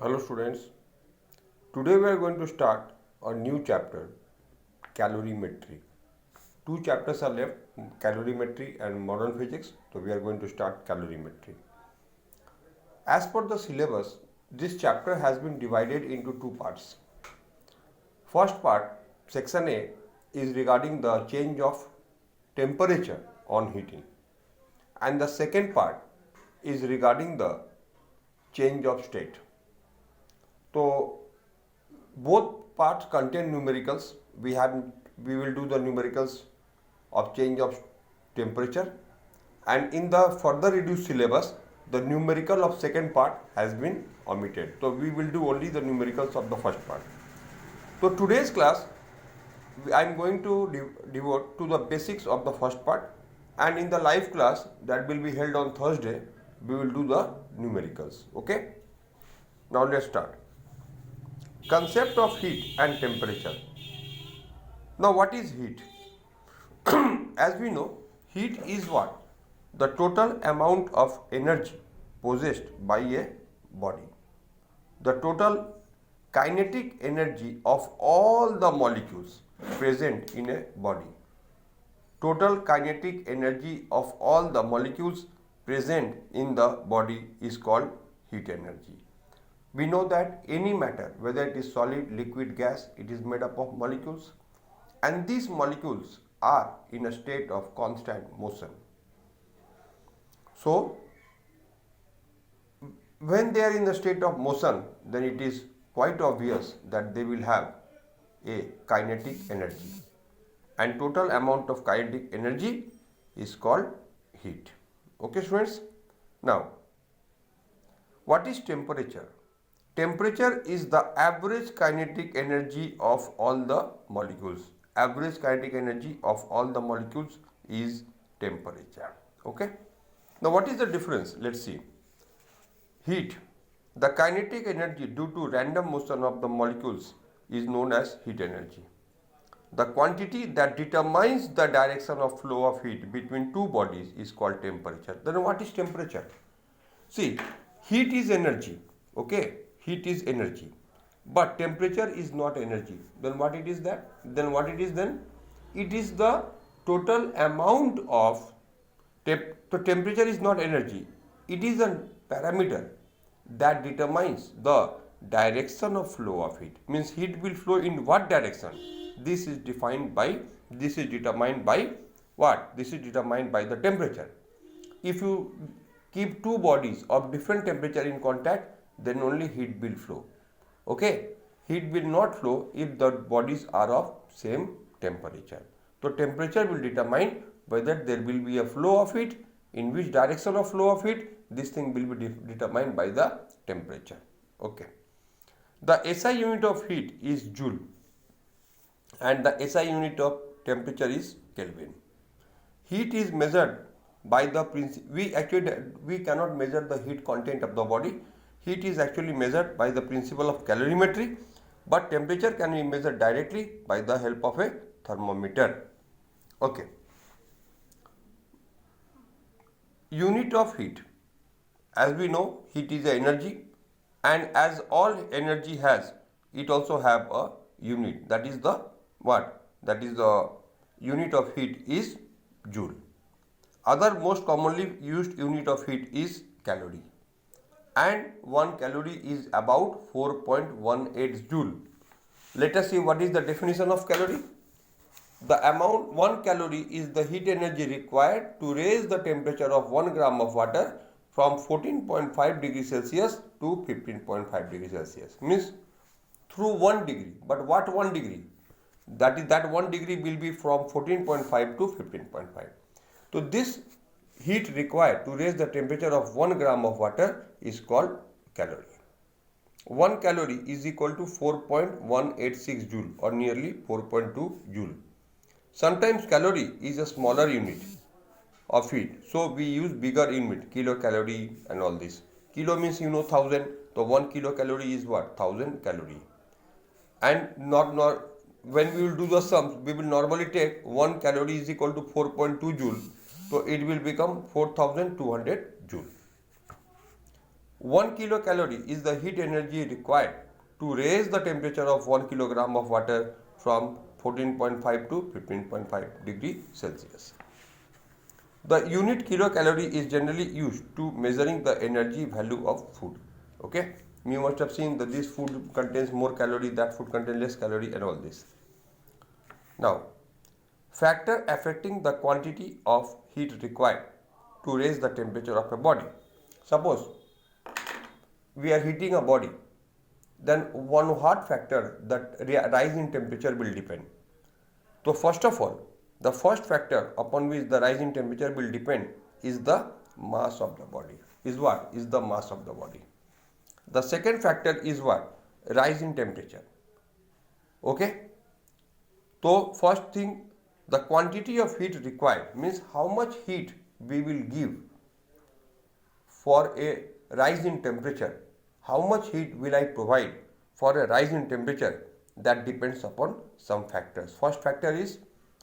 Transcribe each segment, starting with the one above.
Hello students, today we are going to start a new chapter, calorimetry. Two chapters are left, calorimetry and modern physics, so we are going to start calorimetry. As per the syllabus, this chapter has been divided into two parts. First part, section A, is regarding the change of temperature on heating, and the second part is regarding the change of state. So both parts contain numericals. We will do the numericals of change of temperature, and in the further reduced syllabus the numerical of second part has been omitted. So we will do only the numericals of the first part. So today's class I am going to devote to the basics of the first part, and in the live class that will be held on Thursday we will do the numericals. Okay, now let's start. Concept of heat and temperature. Now what is heat? As we know, heat is what? The total amount of energy possessed by a body. The total kinetic energy of all the molecules present in a body. Total kinetic energy of all the molecules present in the body is called heat energy. We know that any matter, whether it is solid, liquid, gas, it is made up of molecules, and these molecules are in a state of constant motion. So, when they are in the state of motion, then it is quite obvious that they will have a kinetic energy, and total amount of kinetic energy is called heat. Okay, students? Now, what is temperature? Temperature is the average kinetic energy of all the molecules. Average kinetic energy of all the molecules is temperature. Okay. Now what is the difference? Let's see. Heat. The kinetic energy due to random motion of the molecules is known as heat energy. The quantity that determines the direction of flow of heat between two bodies is called temperature. Then what is temperature? See, heat is energy. Okay. Heat is energy, but temperature is not energy. Then what it is that? Then what it is then? It is the total amount of so temperature is not energy. It is a parameter that determines the direction of flow of heat. Means heat will flow in what direction? This is defined by, this is determined by what? This is determined by the temperature. If you keep two bodies of different temperature in contact, then only heat will flow. Okay, heat will not flow if the bodies are of same temperature. So temperature will determine whether there will be a flow of heat, in which direction of flow of heat. This thing will be determined by the temperature. Okay, the SI unit of heat is joule, and the SI unit of temperature is Kelvin. Heat is measured by the principle. We cannot measure the heat content of the body. Heat is actually measured by the principle of calorimetry, but temperature can be measured directly by the help of a thermometer. Okay. Unit of heat. As we know, heat is energy, and as all energy has, it also have a unit. That is the what? That is the unit of heat is joule. Other most commonly used unit of heat is calorie, and 1 calorie is about 4.18 joule. Let us see what is the definition of calorie. The amount 1 calorie is the heat energy required to raise the temperature of 1 gram of water from 14.5 degrees Celsius to 15.5 degrees Celsius. Means through 1 degree. But what 1 degree? That is, that 1 degree will be from 14.5 to 15.5. So this heat required to raise the temperature of 1 gram of water is called calorie. 1 calorie is equal to 4.186 joule, or nearly 4.2 joule. Sometimes calorie is a smaller unit of heat, so we use bigger unit, kilocalorie and all this. Kilo means 1000, so 1 kilocalorie is what? 1000 calorie. And when we will do the sums, we will normally take 1 calorie is equal to 4.2 joule, so it will become 4200 joule. 1 kilocalorie is the heat energy required to raise the temperature of 1 kilogram of water from 14.5 to 15.5 degree Celsius. The unit kilocalorie is generally used to measuring the energy value of food. Okay, you must have seen that this food contains more calorie, that food contains less calorie, and all this. Now, factor affecting the quantity of heat required to raise the temperature of a body. Suppose we are heating a body, then one hot factor that rise in temperature will depend. So first of all, the first factor upon which the rise in temperature will depend is the mass of the body. Is what? Is the mass of the body. The second factor is what? Rise in temperature. Okay? So first thing, the quantity of heat required means how much heat we will give for a rise in temperature. How much heat will I provide for a rise in temperature? That depends upon some factors. First factor is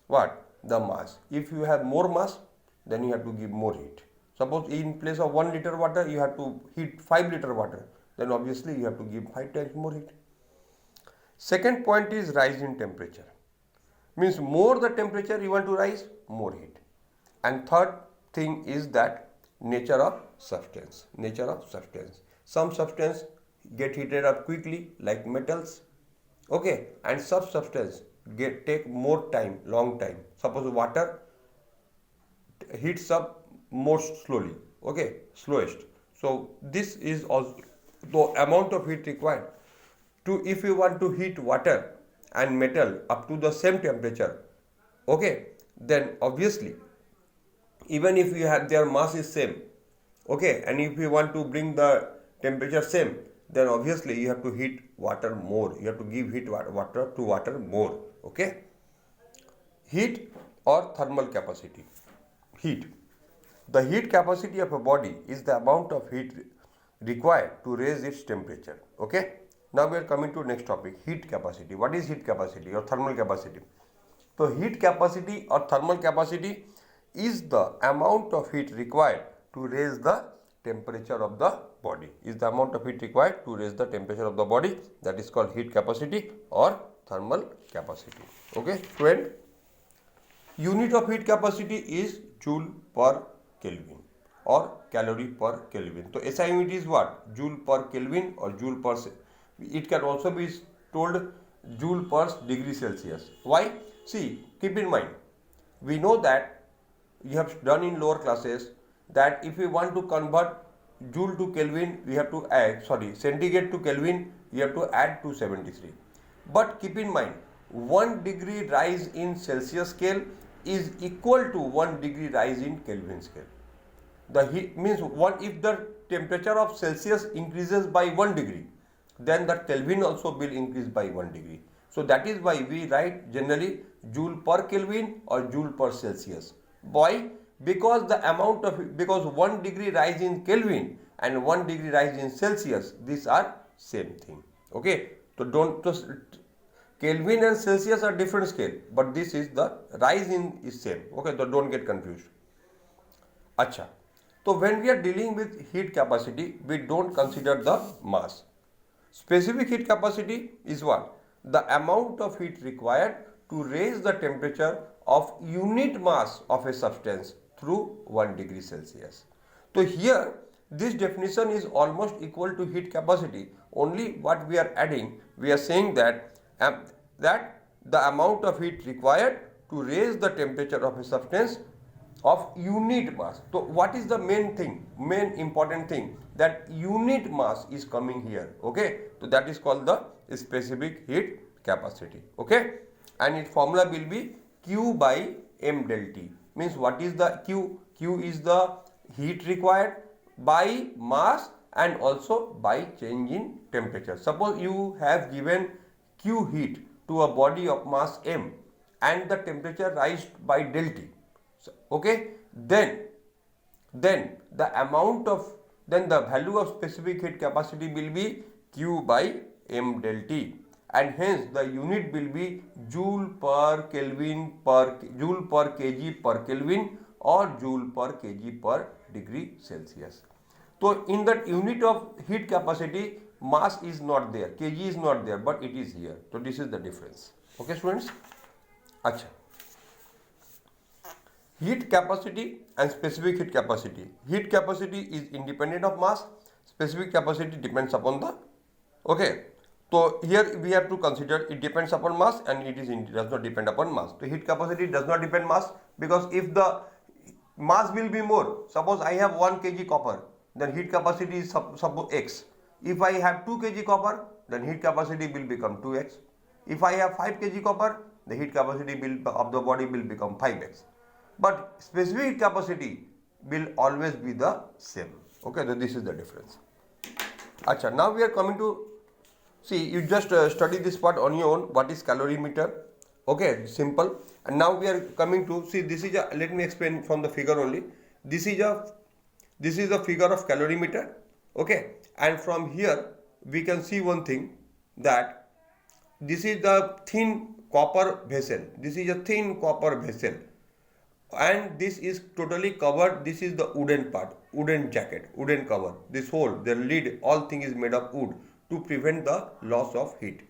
what? The mass. If you have more mass, then you have to give more heat. Suppose in place of 1 liter water, you have to heat 5 liter water. Then obviously you have to give 5 times more heat. Second point is rise in temperature. Means more the temperature you want to rise, more heat. And third thing is that nature of substance. Nature of substance. Some substance get heated up quickly like metals. Okay, and some substance take more time, long time. Suppose water heats up more slowly. Okay, slowest. So this is also the amount of heat required to, if you want to heat water and metal up to the same temperature, okay, then obviously even if you have their mass is same, okay, and if you want to bring the temperature same, then obviously you have to heat water more. You have to give heat water to water more. Okay. Heat or thermal capacity. Heat. The heat capacity of a body is the amount of heat required to raise its temperature. Okay. Now we are coming to next topic, heat capacity. What is heat capacity or thermal capacity? So heat capacity or thermal capacity is the amount of heat required to raise the temperature of the body. Is the amount of heat required to raise the temperature of the body. That is called heat capacity or thermal capacity. Okay, friend. Unit of heat capacity is joule per Kelvin or calorie per Kelvin. So SI unit is what? Joule per Kelvin or joule per. It can also be told joule per degree Celsius. Why? See, keep in mind, we know that you have done in lower classes that if we want to convert joule to Kelvin, we have to add, centigrade to Kelvin, you have to add 273. But keep in mind, 1 degree rise in Celsius scale is equal to 1 degree rise in Kelvin scale. The heat means if the temperature of Celsius increases by 1 degree, then the Kelvin also will increase by 1 degree. So that is why we write generally joule per Kelvin or joule per Celsius. Why? Because because 1 degree rise in Kelvin and 1 degree rise in Celsius, these are same thing. Okay, so Kelvin and Celsius are different scale, but this is the rise in is same. Okay, so don't get confused. Acha. So when we are dealing with heat capacity, we don't consider the mass. Specific heat capacity is what? The amount of heat required to raise the temperature of unit mass of a substance through 1 degree Celsius. So here this definition is almost equal to heat capacity. Only what we are adding, we are saying that the amount of heat required to raise the temperature of a substance of unit mass. So what is the main important thing, that unit mass is coming here. Okay, so that is called the specific heat capacity. Okay, and its formula will be Q by M del T. Means what is the Q? Q is the heat required by mass and also by change in temperature. Suppose you have given Q heat to a body of mass M and the temperature rise by del T. So, okay, then the value of specific heat capacity will be Q by M del T, and hence the unit will be joule per Kelvin joule per kg per Kelvin or joule per kg per degree Celsius. So in that unit of heat capacity, mass is not there, kg is not there, but it is here. So this is the difference. Okay students? Acha. Heat capacity and specific heat capacity. Heat capacity is independent of mass, specific capacity depends upon the, okay. So here we have to consider it depends upon mass and it does not depend upon mass. So heat capacity does not depend mass, because if the mass will be more, suppose I have 1 kg copper, then heat capacity is suppose x. If I have 2 kg copper, then heat capacity will become 2x. If I have 5 kg copper, the heat capacity of the body will become 5x. But specific heat capacity will always be the same. Okay, so this is the difference. Acha, now we are coming to, see, you just study this part on your own. What is calorimeter? Okay, simple. And now we are coming to, see, this is a, let me explain from the figure only. This is a figure of calorimeter. Okay, and from here we can see one thing, that this is the thin copper vessel. This is a thin copper vessel, and this is totally covered. This is the wooden part, wooden jacket, wooden cover. This whole, the lid, all thing is made of wood to prevent the loss of heat.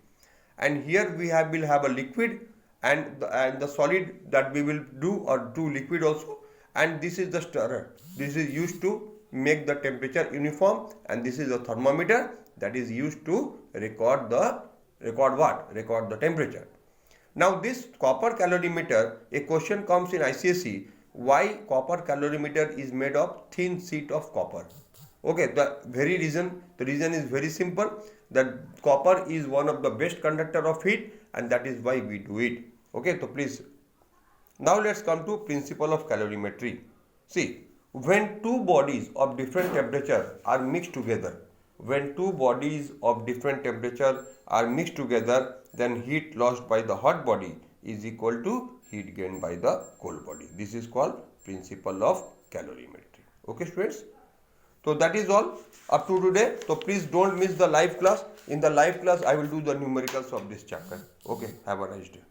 And here we will have a liquid and the solid that we will do, or do liquid also. And this is the stirrer. This is used to make the temperature uniform, and this is a thermometer that is used to record the temperature. Now this copper calorimeter, a question comes in ICSE, why copper calorimeter is made of thin sheet of copper. Okay, the reason is very simple, that copper is one of the best conductor of heat, and that is why we do it. Okay, so please, now let's come to principle of calorimetry. See, when two bodies of different temperature are mixed together, then heat lost by the hot body is equal to heat gained by the cold body. This is called principle of calorimetry. Okay students? So that is all up to today. So please don't miss the live class. In the live class I will do the numericals of this chapter. Okay, have a nice day.